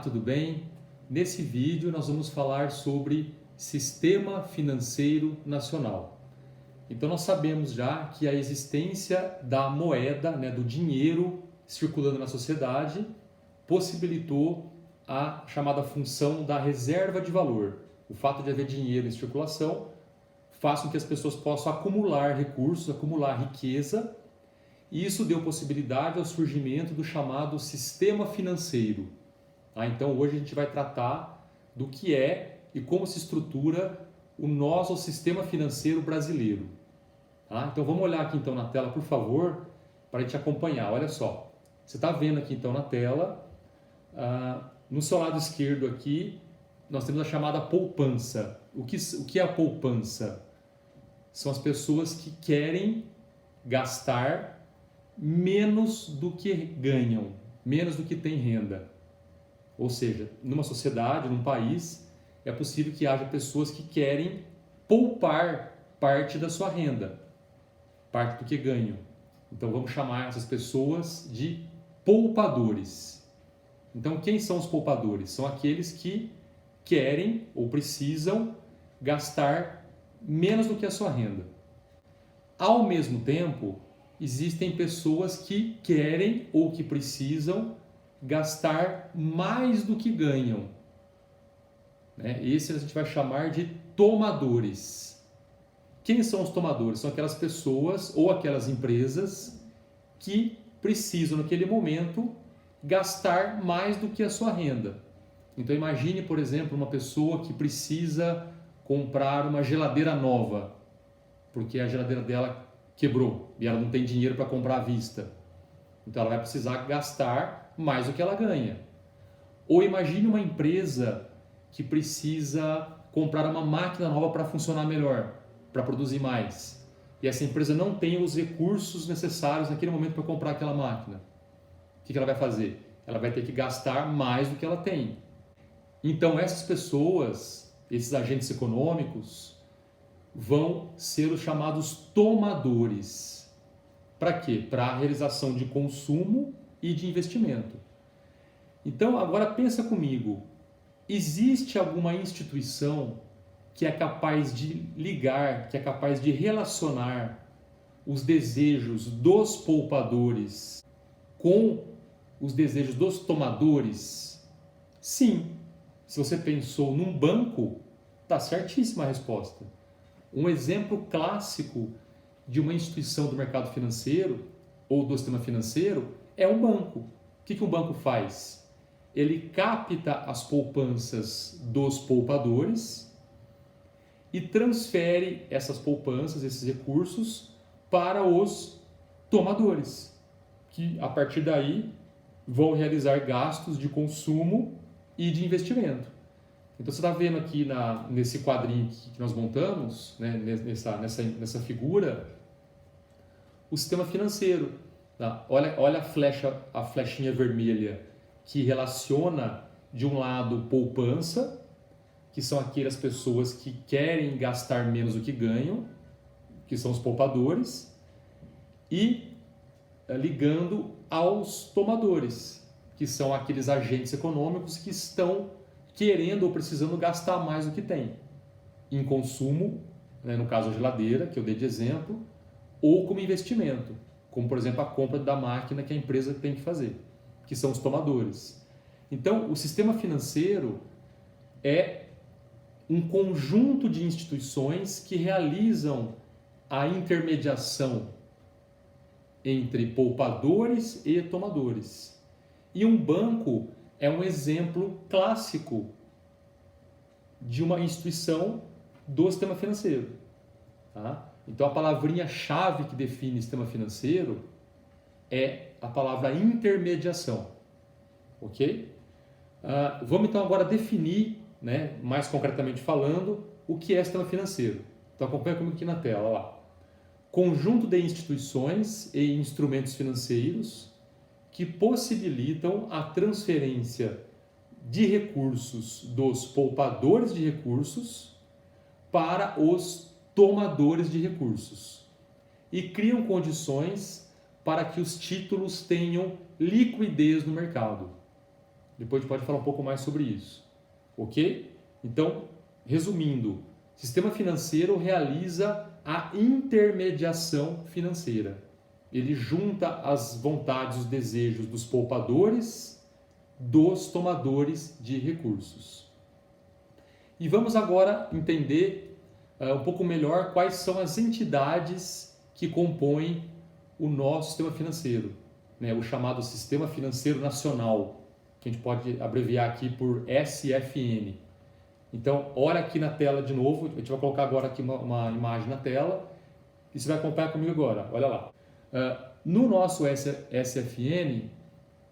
tudo bem? Nesse vídeo nós vamos falar sobre Sistema Financeiro Nacional. Então nós sabemos já que a existência da moeda, do dinheiro circulando na sociedade, possibilitou a chamada função da reserva de valor. O fato de haver dinheiro em circulação faz com que as pessoas possam acumular recursos, acumular riqueza, e isso deu possibilidade ao surgimento do chamado sistema financeiro. Então hoje a gente vai tratar do que é e como se estrutura o nosso sistema financeiro brasileiro. Então vamos olhar aqui então na tela, por favor, para a gente acompanhar. Olha só, você está vendo aqui então na tela, no seu lado esquerdo aqui, nós temos a chamada poupança. O que é a poupança? São as pessoas que querem gastar menos do que ganham, menos do que tem renda. Ou seja, numa sociedade, num país, é possível que haja pessoas que querem poupar parte da sua renda, parte do que ganham. Então vamos chamar essas pessoas de poupadores. Então quem são os poupadores? São aqueles que querem ou precisam gastar menos do que a sua renda. Ao mesmo tempo, existem pessoas que querem ou que precisam gastar mais do que ganham. Esse a gente vai chamar de tomadores. Quem são os tomadores? São aquelas pessoas ou aquelas empresas que precisam, naquele momento, gastar mais do que a sua renda. Então imagine, por exemplo, uma pessoa que precisa comprar uma geladeira nova, porque a geladeira dela quebrou e ela não tem dinheiro para comprar à vista. Então ela vai precisar gastar mais do que ela ganha. Ou imagine uma empresa que precisa comprar uma máquina nova para funcionar melhor, para produzir mais. E essa empresa não tem os recursos necessários naquele momento para comprar aquela máquina. O que ela vai fazer? Ela vai ter que gastar mais do que ela tem. Então essas pessoas, esses agentes econômicos, vão ser os chamados tomadores. Para quê? Para a realização de consumo e de investimento. Então, agora pensa comigo, existe alguma instituição que é capaz de ligar, que é capaz de relacionar os desejos dos poupadores com os desejos dos tomadores? Sim. Se você pensou num banco, está certíssima a resposta. Um exemplo clássico de uma instituição do mercado financeiro ou do sistema financeiro é um banco. O que um banco faz? Ele capta as poupanças dos poupadores e transfere essas poupanças, esses recursos, para os tomadores, que a partir daí vão realizar gastos de consumo e de investimento. Então você está vendo aqui nesse quadrinho que nós montamos, nessa figura, o sistema financeiro. Olha a flechinha vermelha que relaciona de um lado poupança, que são aquelas pessoas que querem gastar menos do que ganham, que são os poupadores, e ligando aos tomadores, que são aqueles agentes econômicos que estão querendo ou precisando gastar mais do que tem em consumo, no caso a geladeira, que eu dei de exemplo, ou como investimento, como por exemplo a compra da máquina que a empresa tem que fazer, que são os tomadores. Então o sistema financeiro é um conjunto de instituições que realizam a intermediação entre poupadores e tomadores. E um banco é um exemplo clássico de uma instituição do sistema financeiro. Então a palavrinha-chave que define sistema financeiro é a palavra intermediação. Ok? Vamos então agora definir, mais concretamente falando, o que é sistema financeiro. Então acompanha comigo aqui na tela. Lá. Conjunto de instituições e instrumentos financeiros que possibilitam a transferência de recursos dos poupadores de recursos para os tomadores de recursos e criam condições para que os títulos tenham liquidez no mercado. Depois a gente pode falar um pouco mais sobre isso. Ok? Então, resumindo, sistema financeiro realiza a intermediação financeira. Ele junta as vontades, os desejos dos poupadores, dos tomadores de recursos. E vamos agora entender um pouco melhor quais são as entidades que compõem o nosso sistema financeiro, né? O chamado Sistema Financeiro Nacional, que a gente pode abreviar aqui por SFN. Então, olha aqui na tela de novo, a gente vai colocar agora aqui uma imagem na tela e você vai acompanhar comigo agora, olha lá. No nosso SFN,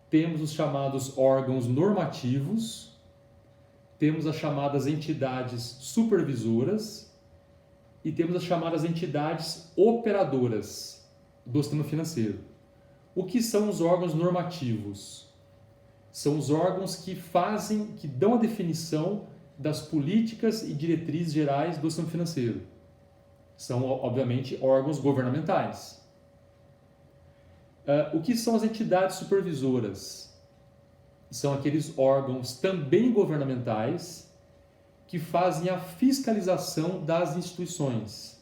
temos os chamados órgãos normativos, temos as chamadas entidades supervisoras e temos as chamadas entidades operadoras do sistema financeiro. O que são os órgãos normativos? São os órgãos que dão a definição das políticas e diretrizes gerais do sistema financeiro. São, obviamente, órgãos governamentais. O que são as entidades supervisoras? São aqueles órgãos também governamentais que fazem a fiscalização das instituições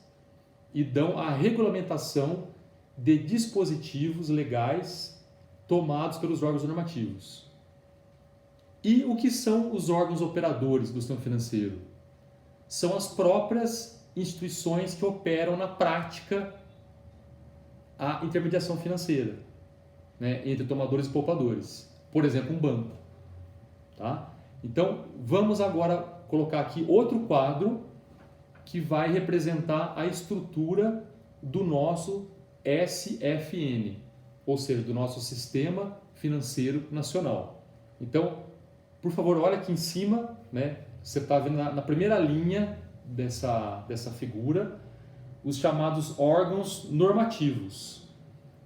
e dão a regulamentação de dispositivos legais tomados pelos órgãos normativos. E o que são os órgãos operadores do sistema financeiro? São as próprias instituições que operam na prática a intermediação financeira, né, entre tomadores e poupadores. Por exemplo, um banco. Tá? Então, vamos agora colocar aqui outro quadro que vai representar a estrutura do nosso SFN, ou seja, do nosso Sistema Financeiro Nacional. Então, por favor, olha aqui em cima, né? Você está vendo na primeira linha dessa figura os chamados órgãos normativos.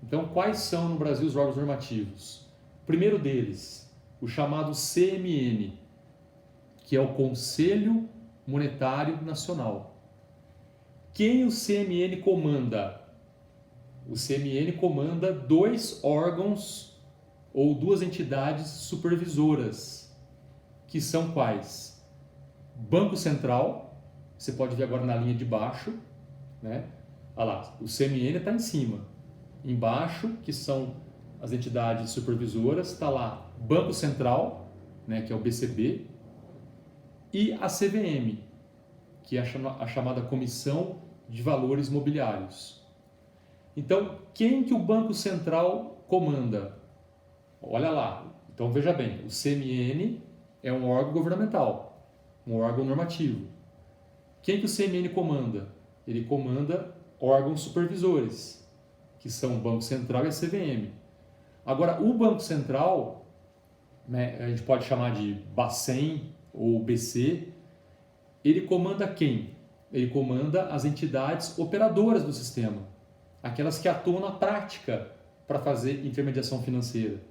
Então, quais são no Brasil os órgãos normativos? O primeiro deles, o chamado CMN, que é o Conselho Monetário Nacional. Quem o CMN comanda? O CMN comanda dois órgãos ou duas entidades supervisoras, que são quais? Banco Central, você pode ver agora na linha de baixo, né? Olha lá, o CMN está em cima. Embaixo, que são as entidades supervisoras, está lá Banco Central, né, que é o BCB, e a CVM, que é a chamada Comissão de Valores Mobiliários. Então, quem que o Banco Central comanda? Olha lá, então veja bem, o CMN é um órgão governamental, um órgão normativo. Quem que o CMN comanda? Ele comanda órgãos supervisores, que são o Banco Central e a CVM. Agora, o Banco Central, né, a gente pode chamar de Bacen ou BC, ele comanda quem? Ele comanda as entidades operadoras do sistema, aquelas que atuam na prática para fazer intermediação financeira.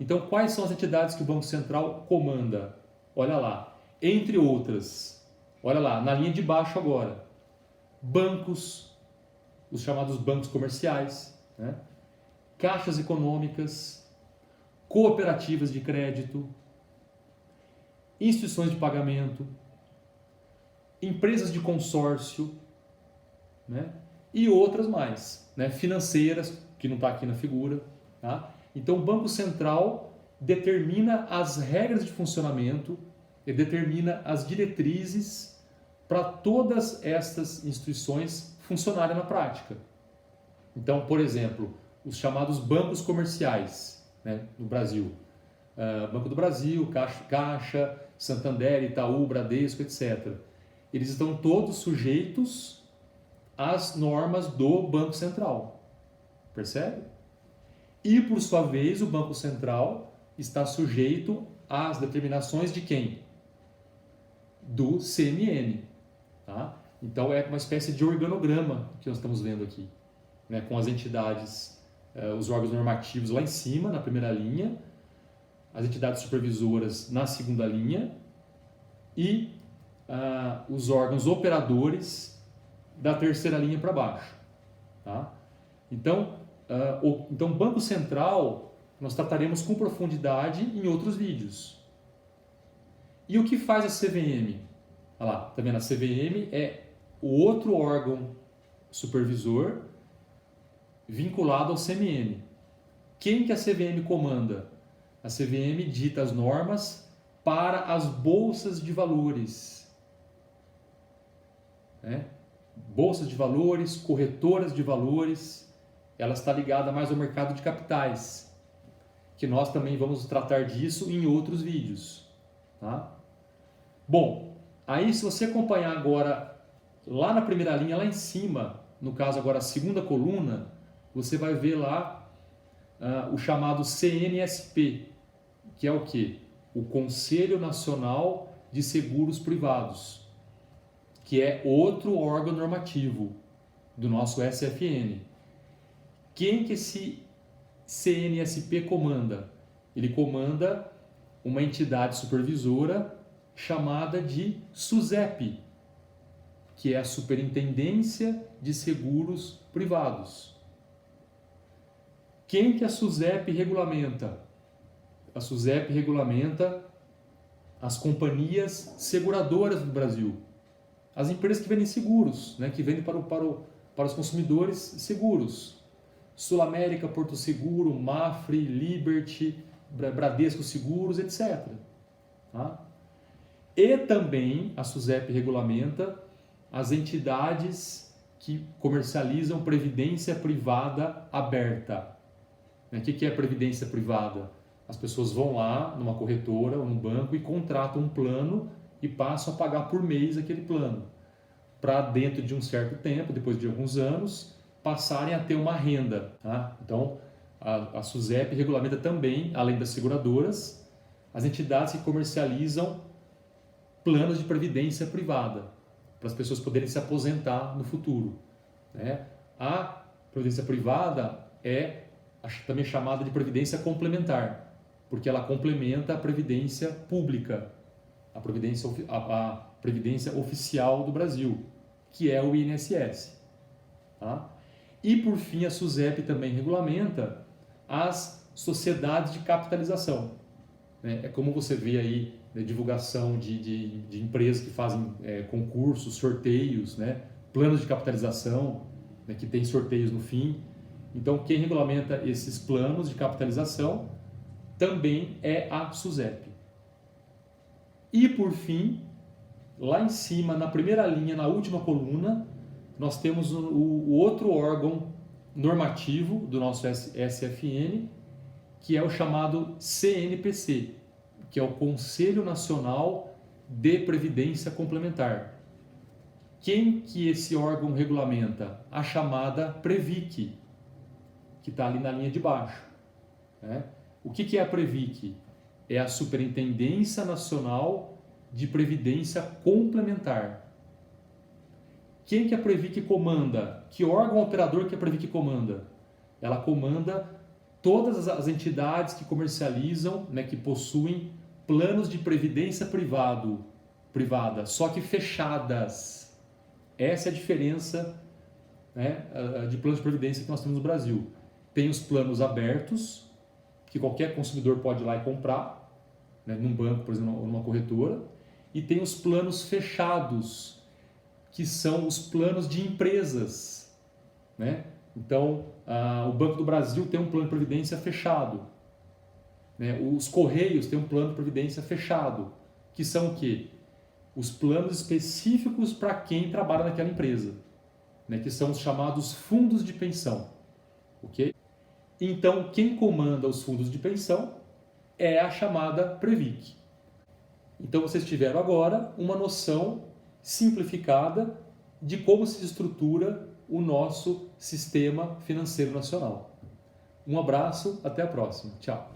Então, quais são as entidades que o Banco Central comanda? Olha lá, entre outras, olha lá, na linha de baixo agora, bancos, os chamados bancos comerciais, né? Caixas econômicas, cooperativas de crédito, instituições de pagamento, empresas de consórcio, né? E outras mais, né? Financeiras, que não está aqui na figura, tá? Então, o Banco Central determina as regras de funcionamento e determina as diretrizes para todas estas instituições funcionarem na prática. Então, por exemplo, os chamados bancos comerciais, né, no Brasil. Banco do Brasil, Caixa, Santander, Itaú, Bradesco, etc. Eles estão todos sujeitos às normas do Banco Central. Percebe? E, por sua vez, o Banco Central está sujeito às determinações de quem? Do CMN. Tá? Então, é uma espécie de organograma que nós estamos vendo aqui, né? Com as entidades, os órgãos normativos lá em cima, na primeira linha, as entidades supervisoras na segunda linha e os órgãos operadores da terceira linha para baixo. Tá? Então, o Banco Central nós trataremos com profundidade em outros vídeos. E o que faz a CVM? Olha lá, tá vendo? A CVM é o outro órgão supervisor vinculado ao CMN. Quem que a CVM comanda? A CVM dita as normas para as bolsas de valores. Bolsas de valores, corretoras de valores, ela está ligada mais ao mercado de capitais, que nós também vamos tratar disso em outros vídeos. Tá? Bom, aí se você acompanhar agora, lá na primeira linha, lá em cima, no caso agora a segunda coluna, você vai ver lá o chamado CNSP, que é o quê? O Conselho Nacional de Seguros Privados, que é outro órgão normativo do nosso SFN. Quem que esse CNSP comanda? Ele comanda uma entidade supervisora chamada de SUSEP, que é a Superintendência de Seguros Privados. Quem que a SUSEP regulamenta? A SUSEP regulamenta as companhias seguradoras do Brasil. As empresas que vendem seguros, que vendem para os consumidores seguros. Sul-América, Porto Seguro, Mafre, Liberty, Bradesco Seguros, etc. Tá? E também a SUSEP regulamenta as entidades que comercializam previdência privada aberta. O que é previdência privada? As pessoas vão lá numa corretora ou num banco e contratam um plano e passam a pagar por mês aquele plano, para dentro de um certo tempo, depois de alguns anos, passarem a ter uma renda. Tá? Então, a SUSEP regulamenta também, além das seguradoras, as entidades que comercializam planos de previdência privada, para as pessoas poderem se aposentar no futuro. A previdência privada é também chamada de previdência complementar, porque ela complementa a previdência pública, a previdência oficial do Brasil, que é o INSS. Tá? E, por fim, a SUSEP também regulamenta as sociedades de capitalização. É como você vê aí, divulgação de empresas que fazem concursos, sorteios, planos de capitalização, que tem sorteios no fim. Então, quem regulamenta esses planos de capitalização também é a SUSEP. E, por fim, lá em cima, na primeira linha, na última coluna, nós temos o outro órgão normativo do nosso SFN, que é o chamado CNPC, que é o Conselho Nacional de Previdência Complementar. Quem que esse órgão regulamenta? A chamada Previc, que está ali na linha de baixo. O que é a Previc? É a Superintendência Nacional de Previdência Complementar. Quem que a Previc comanda? Que órgão operador que a Previc comanda? Ela comanda todas as entidades que comercializam, que possuem planos de previdência privada, só que fechadas. Essa é a diferença de planos de previdência que nós temos no Brasil. Tem os planos abertos, que qualquer consumidor pode ir lá e comprar, num banco, por exemplo, ou numa corretora, e tem os planos fechados, que são os planos de empresas. Então, o Banco do Brasil tem um plano de previdência fechado. Os Correios têm um plano de previdência fechado, que são o quê? Os planos específicos para quem trabalha naquela empresa, que são os chamados fundos de pensão. Okay? Então, quem comanda os fundos de pensão é a chamada Previc. Então, vocês tiveram agora uma noção simplificada de como se estrutura o nosso sistema financeiro nacional. Um abraço, até a próxima. Tchau.